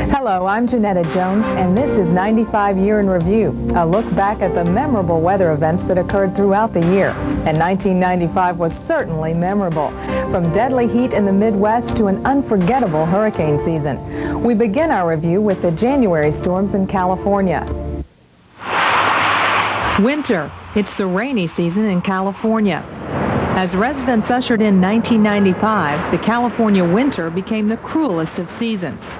Hello, I'm Jeanetta Jones, and this is 95 Year in Review, a look back at the memorable weather events that occurred throughout the year. And 1995 was certainly memorable, from deadly heat in the Midwest to an unforgettable hurricane season. We begin our review with the January storms in California. Winter. It's the rainy season in California. As residents ushered in 1995, the California winter became the cruelest of seasons.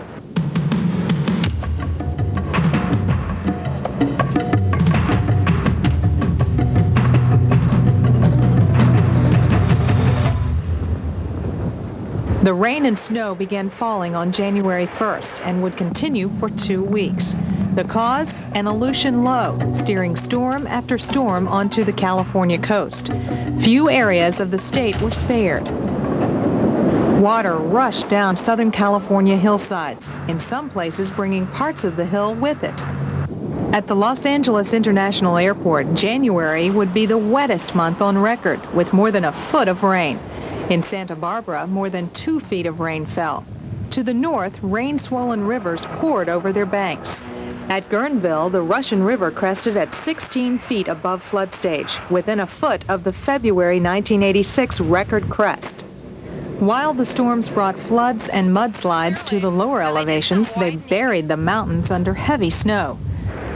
The rain and snow began falling on January 1st and would continue for 2 weeks. The cause? An Aleutian low, steering storm after storm onto the California coast. Few areas of the state were spared. Water rushed down Southern California hillsides, in some places bringing parts of the hill with it. At the Los Angeles International Airport, January would be the wettest month on record, with more than a foot of rain. In Santa Barbara, more than 2 feet of rain fell. To the north, rain-swollen rivers poured over their banks. At Guerneville, the Russian River crested at 16 feet above flood stage, within a foot of the February 1986 record crest. While the storms brought floods and mudslides to the lower elevations, they buried the mountains under heavy snow.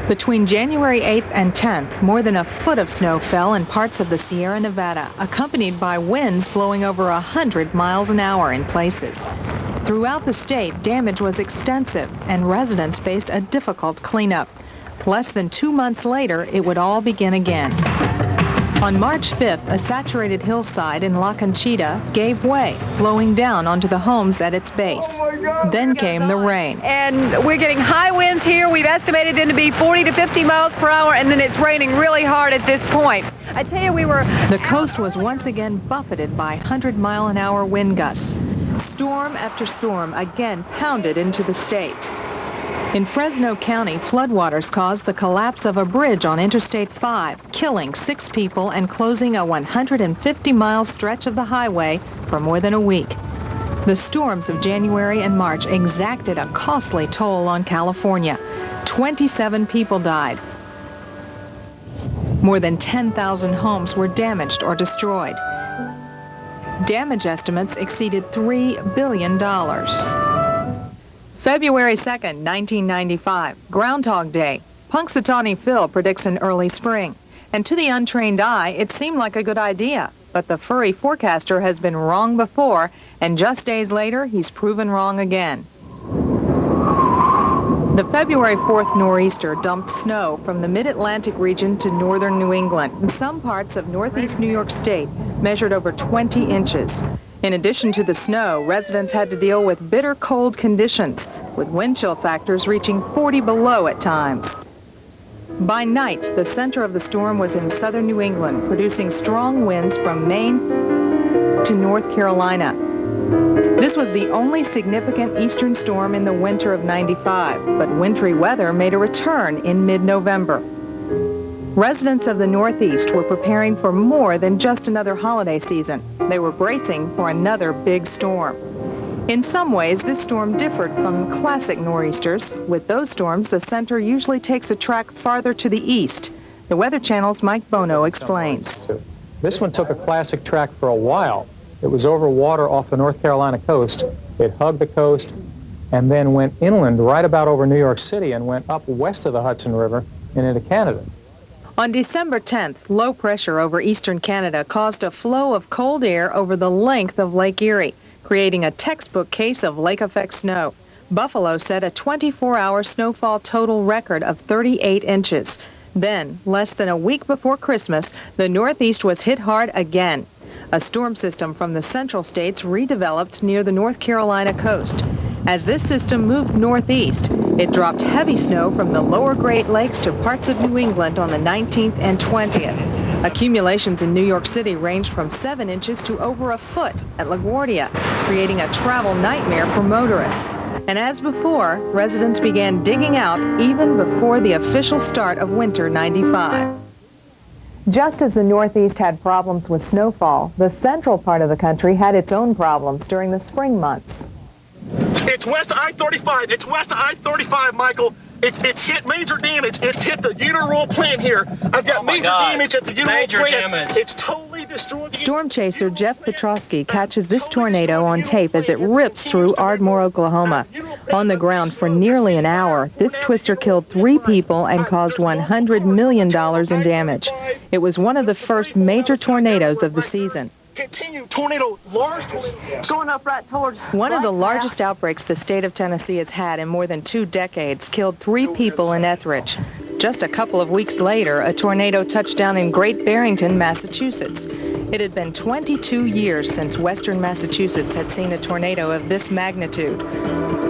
Between January 8th and 10th, more than a foot of snow fell in parts of the Sierra Nevada, accompanied by winds blowing over 100 miles an hour in places. Throughout the state, damage was extensive, and residents faced a difficult cleanup. Less than 2 months later, it would all begin again. On March 5th, a saturated hillside in La Conchita gave way, blowing down onto the homes at its base. Then came the rain. And we're getting high winds here. We've estimated them to be 40 to 50 miles per hour, and then it's raining really hard at this point. I tell you, The coast was once again buffeted by 100-mile-an-hour wind gusts. Storm after storm again pounded into the state. In Fresno County, floodwaters caused the collapse of a bridge on Interstate 5, killing 6 people and closing a 150-mile stretch of the highway for more than a week. The storms of January and March exacted a costly toll on California. 27 people died. More than 10,000 homes were damaged or destroyed. Damage estimates exceeded $3 billion. February 2nd, 1995, Groundhog Day. Punxsutawney Phil predicts an early spring. And to the untrained eye, it seemed like a good idea. But the furry forecaster has been wrong before, and just days later, he's proven wrong again. The February 4th nor'easter dumped snow from the mid-Atlantic region to northern New England, and some parts of northeast New York State measured over 20 inches. In addition to the snow, residents had to deal with bitter cold conditions, with wind chill factors reaching 40 below at times. By night, the center of the storm was in southern New England, producing strong winds from Maine to North Carolina. This was the only significant eastern storm in the winter of '95, but wintry weather made a return in mid-November. Residents of the Northeast were preparing for more than just another holiday season. They were bracing for another big storm. In some ways, this storm differed from classic nor'easters. With those storms, the center usually takes a track farther to the east. The Weather Channel's Mike Bono explains. This one took a classic track for a while. It was over water off the North Carolina coast. It hugged the coast and then went inland right about over New York City and went up west of the Hudson River and into Canada. On December 10th, low pressure over eastern Canada caused a flow of cold air over the length of Lake Erie, creating a textbook case of lake effect snow. Buffalo set a 24-hour snowfall total record of 38 inches. Then, less than a week before Christmas, the Northeast was hit hard again. A storm system from the central states redeveloped near the North Carolina coast. As this system moved northeast, it dropped heavy snow from the lower Great Lakes to parts of New England on the 19th and 20th. Accumulations in New York City ranged from 7 inches to over a foot at LaGuardia, creating a travel nightmare for motorists. And as before, residents began digging out even before the official start of winter '95. Just as the Northeast had problems with snowfall, the central part of the country had its own problems during the spring months. It's west of I-35. It's west of I-35, Michael. It's hit major damage. It's hit the Uniroyal plant here. I've got major damage at the Uniroyal plant. Damage. It's totally destroyed. Storm chaser Jeff Petrosky catches this tornado on tape as it rips through Ardmore, Oklahoma. On the ground for nearly an hour, this twister killed 3 people and caused $100 million in damage. It was one of the first major tornadoes of the season. Continue tornado, large tornado. It's going up right towards... One of the largest outbreaks the state of Tennessee has had in more than 2 decades killed 3 people in Etheridge. Just a couple of weeks later, a tornado touched down in Great Barrington, Massachusetts. It had been 22 years since western Massachusetts had seen a tornado of this magnitude.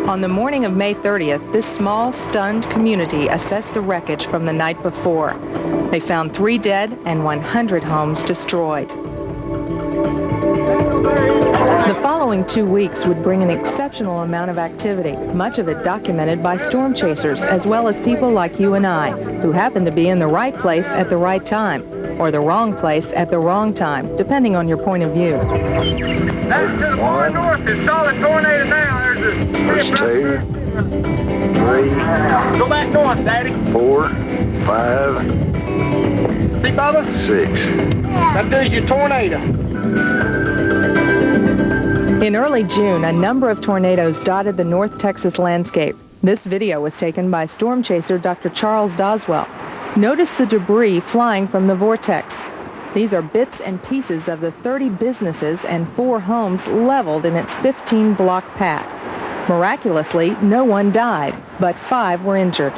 On the morning of May 30th, this small, stunned community assessed the wreckage from the night before. They found 3 dead and 100 homes destroyed. The following 2 weeks would bring an exceptional amount of activity, much of it documented by storm chasers, as well as people like you and I, who happen to be in the right place at the right time, or the wrong place at the wrong time, depending on your point of view. That's to the far north. It's solid tornado now. There's 2, 3. Go back north, Daddy. 4, 5. See, Bubba? 6. That does your tornado. In early June, a number of tornadoes dotted the North Texas landscape. This video was taken by storm chaser Dr. Charles Doswell. Notice the debris flying from the vortex. These are bits and pieces of the 30 businesses and 4 homes leveled in its 15-block path. Miraculously, no one died, but 5 were injured.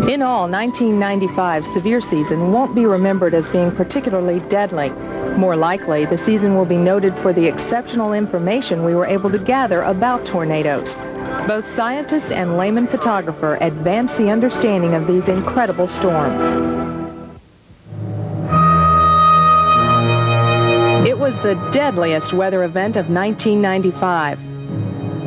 In all, 1995's severe season won't be remembered as being particularly deadly. More likely, the season will be noted for the exceptional information we were able to gather about tornadoes. Both scientist and layman photographer advanced the understanding of these incredible storms. It was the deadliest weather event of 1995.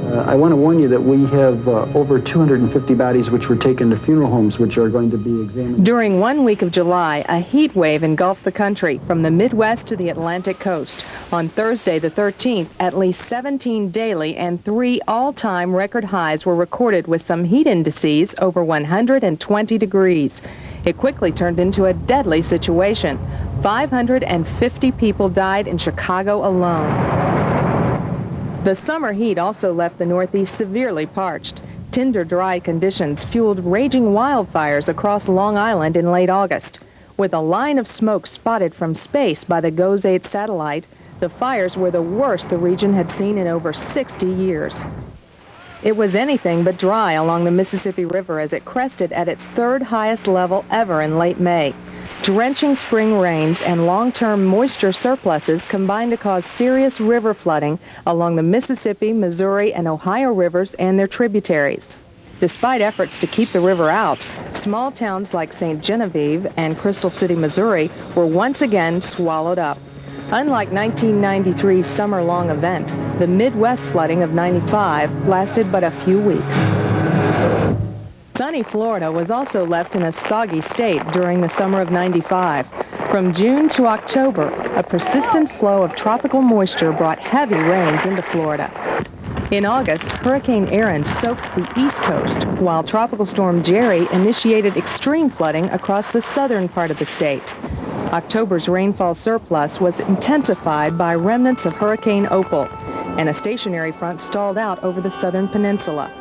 I want to warn you that we have over 250 bodies which were taken to funeral homes which are going to be examined. During 1 week of July, a heat wave engulfed the country from the Midwest to the Atlantic coast. On Thursday, the 13th, at least 17 daily and 3 all-time record highs were recorded with some heat indices over 120 degrees. It quickly turned into a deadly situation. 550 people died in Chicago alone. The summer heat also left the Northeast severely parched. Tinder dry conditions fueled raging wildfires across Long Island in late August. With a line of smoke spotted from space by the GOES 8 satellite, the fires were the worst the region had seen in over 60 years. It was anything but dry along the Mississippi River as it crested at its 3rd highest level ever in late May. Drenching spring rains and long-term moisture surpluses combined to cause serious river flooding along the Mississippi, Missouri, and Ohio rivers and their tributaries. Despite efforts to keep the river out, small towns like St. Genevieve and Crystal City, Missouri, were once again swallowed up. Unlike 1993's summer-long event, the Midwest flooding of '95 lasted but a few weeks. Sunny Florida was also left in a soggy state during the summer of '95. From June to October, a persistent flow of tropical moisture brought heavy rains into Florida. In August, Hurricane Erin soaked the East Coast, while Tropical Storm Jerry initiated extreme flooding across the southern part of the state. October's rainfall surplus was intensified by remnants of Hurricane Opal, and a stationary front stalled out over the southern peninsula.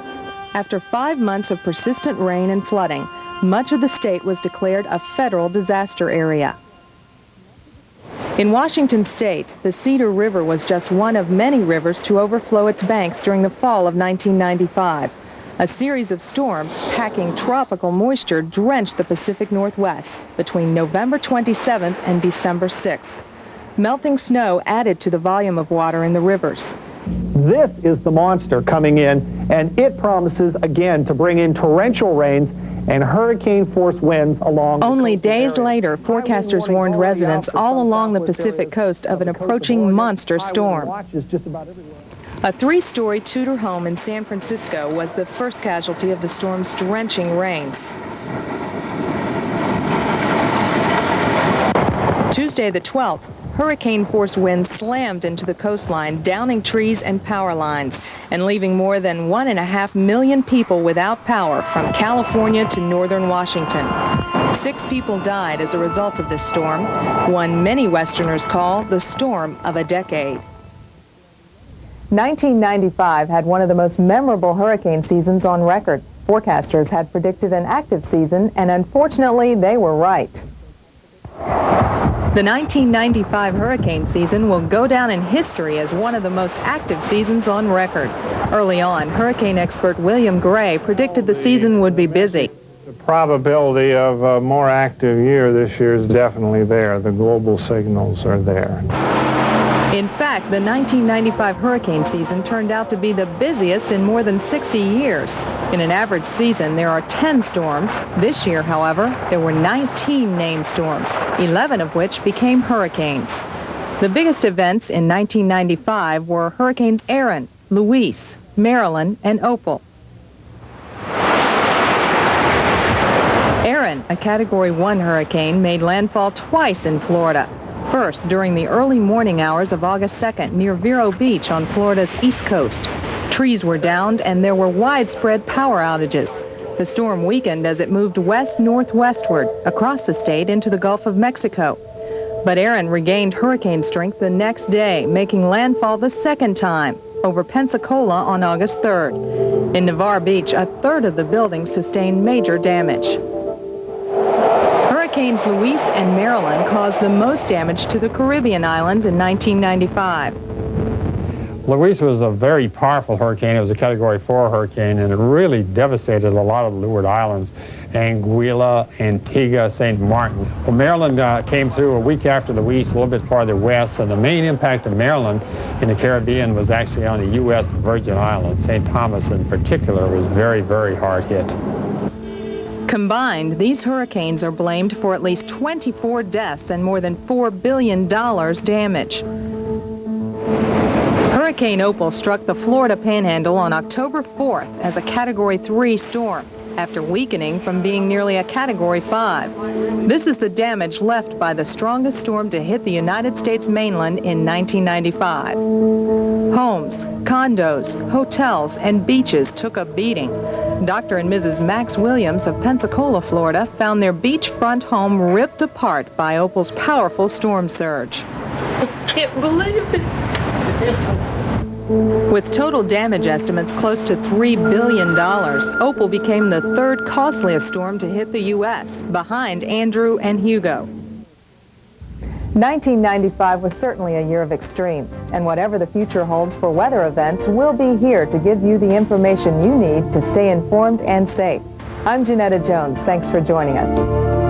After 5 months of persistent rain and flooding, much of the state was declared a federal disaster area. In Washington state, the Cedar River was just one of many rivers to overflow its banks during the fall of 1995. A series of storms packing tropical moisture drenched the Pacific Northwest between November 27th and December 6th. Melting snow added to the volume of water in the rivers. This is the monster coming in, and it promises again to bring in torrential rains and hurricane-force winds along the Only days area. later, forecasters warned residents all along the Pacific coast of an approaching monster storm. A 3-story Tudor home in San Francisco was the first casualty of the storm's drenching rains. Tuesday the 12th, hurricane-force winds slammed into the coastline, downing trees and power lines, and leaving more than 1.5 million people without power from California to northern Washington. 6 people died as a result of this storm, one many Westerners call the storm of a decade. 1995 had one of the most memorable hurricane seasons on record. Forecasters had predicted an active season, and unfortunately, they were right. The 1995 hurricane season will go down in history as one of the most active seasons on record. Early on, hurricane expert William Gray predicted the season would be busy. The probability of a more active year this year is definitely there. The global signals are there. In fact, the 1995 hurricane season turned out to be the busiest in more than 60 years. In an average season, there are 10 storms. This year, however, there were 19 named storms, 11 of which became hurricanes. The biggest events in 1995 were Hurricanes Erin, Luis, Marilyn, and Opal. Erin, a Category 1 hurricane, made landfall twice in Florida. First, during the early morning hours of August 2nd near Vero Beach on Florida's east coast. Trees were downed and there were widespread power outages. The storm weakened as it moved west-northwestward across the state into the Gulf of Mexico. But Erin regained hurricane strength the next day, making landfall the second time over Pensacola on August 3rd. In Navarre Beach, a third of the buildings sustained major damage. Hurricanes Luis and Marilyn caused the most damage to the Caribbean islands in 1995. Luis was a very powerful hurricane. It was a Category 4 hurricane, and it really devastated a lot of the Leeward Islands, Anguilla, Antigua, St. Martin. Well, Maryland came through a week after Luis, a little bit farther west, and the main impact of Maryland in the Caribbean was actually on the U.S. Virgin Islands. St. Thomas in particular was very, very hard hit. Combined, these hurricanes are blamed for at least 24 deaths and more than $4 billion damage. Hurricane Opal struck the Florida Panhandle on October 4th as a Category 3 storm, after weakening from being nearly a Category 5. This is the damage left by the strongest storm to hit the United States mainland in 1995. Homes, condos, hotels, and beaches took a beating. Dr. and Mrs. Max Williams of Pensacola, Florida, found their beachfront home ripped apart by Opal's powerful storm surge. I can't believe it. With total damage estimates close to $3 billion, Opal became the third costliest storm to hit the U.S., behind Andrew and Hugo. 1995 was certainly a year of extremes, and whatever the future holds for weather events, we'll be here to give you the information you need to stay informed and safe. I'm Jeanetta Jones. Thanks for joining us.